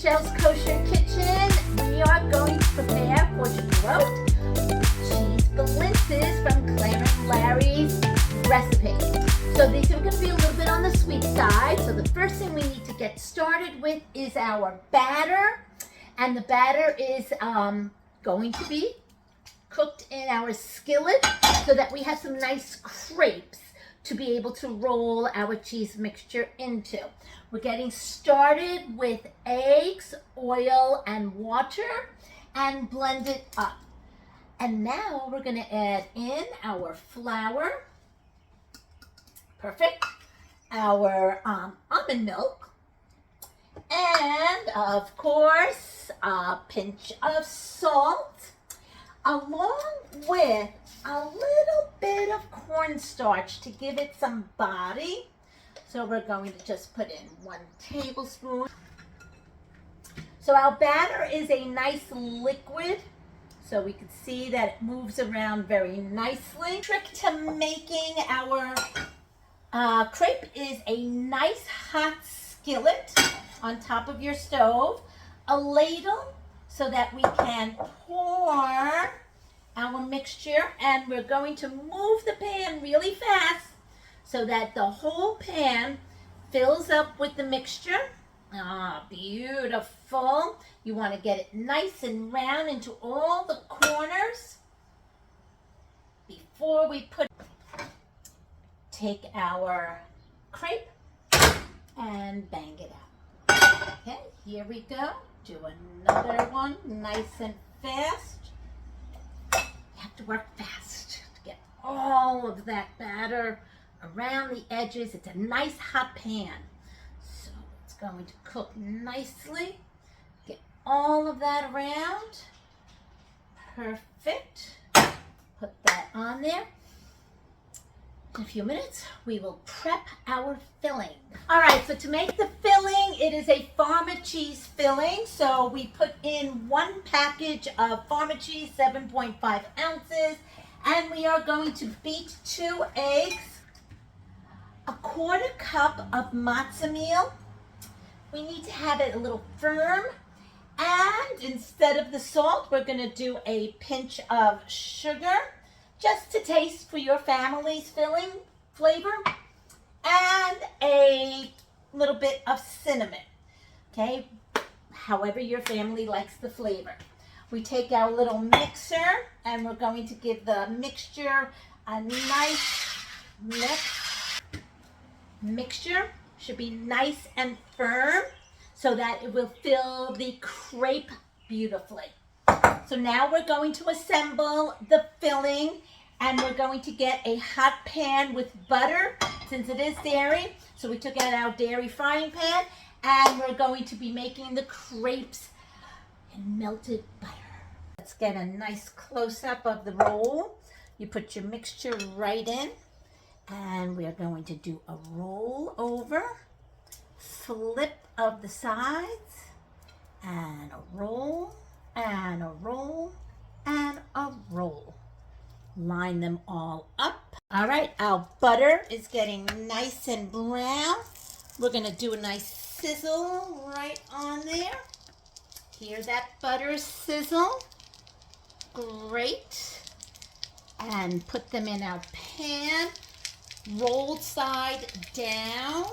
Rochelle's Kosher Kitchen. We are going to prepare for Shavuot cheese Blintzes from Claire and Larry's recipe. So these are going to be a little bit on the sweet side. So the first thing we need to get started with is our batter. And the batter is going to be cooked in our skillet so that we have some nice crepes to be able to roll our cheese mixture into. We're getting started with eggs, oil, and water and blend it up. And now we're going to add in our flour, perfect, our almond milk, and of course a pinch of salt, along with a little bit of cornstarch to give it some body. So we're going to just put in 1 tablespoon. So our batter is a nice liquid, so we can see that it moves around very nicely. Trick to making our crepe is a nice hot skillet on top of your stove, a ladle so that we can pour our mixture, and we're going to move the pan really fast so that the whole pan fills up with the mixture. Ah, beautiful. You want to get it nice and round into all the corners before we take our crepe and bang it out. Okay, here we go. Do another one, nice and fast. You have to work fast to get all of that batter around the edges. It's a nice hot pan, so it's going to cook nicely. Get all of that around. Perfect. Put that on there. In a few minutes, we will prep our filling. All right, so to make the filling, it is a farmer cheese filling. So we put in 1 package of farmer cheese, 7.5 ounces, and we are going to beat 2 eggs, a 1/4 cup of matzah meal. We need to have it a little firm, and instead of the salt, we're going to do a pinch of sugar, just to taste for your family's filling flavor, and a little bit of cinnamon, okay, however your family likes the flavor. We take our little mixer and we're going to give the mixture a nice mix. Mixture should be nice and firm so that it will fill the crepe beautifully. So now we're going to assemble the filling, and we're going to get a hot pan with butter since it is dairy. So we took out our dairy frying pan, and we're going to be making the crepes in melted butter. Let's get a nice close-up of the roll. You put your mixture right in, and we are going to do a roll over, flip of the sides, and a roll, and a roll, and a roll. Line them all up. All right, our butter is getting nice and brown. We're going to do a nice sizzle right on there. Hear that butter sizzle? Great. And put them in our pan, rolled side down,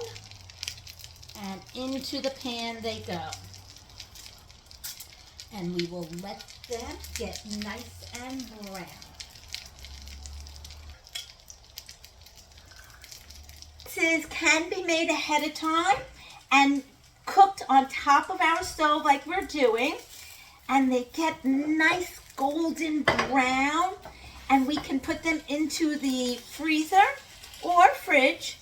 and into the pan they go. And we will let them get nice and brown. These can be made ahead of time and cooked on top of our stove like we're doing, and they get nice golden brown, and we can put them into the freezer or fridge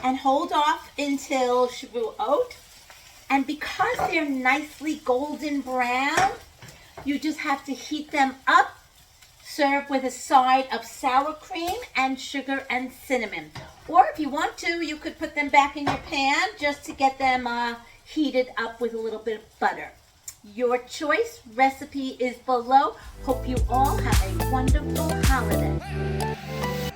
and hold off until Shavuot. And because they're nicely golden brown, you just have to heat them up. Serve with a side of sour cream and sugar and cinnamon. Or if you want to, you could put them back in your pan just to get them heated up with a little bit of butter. Your choice. Recipe is below. Hope you all have a wonderful holiday.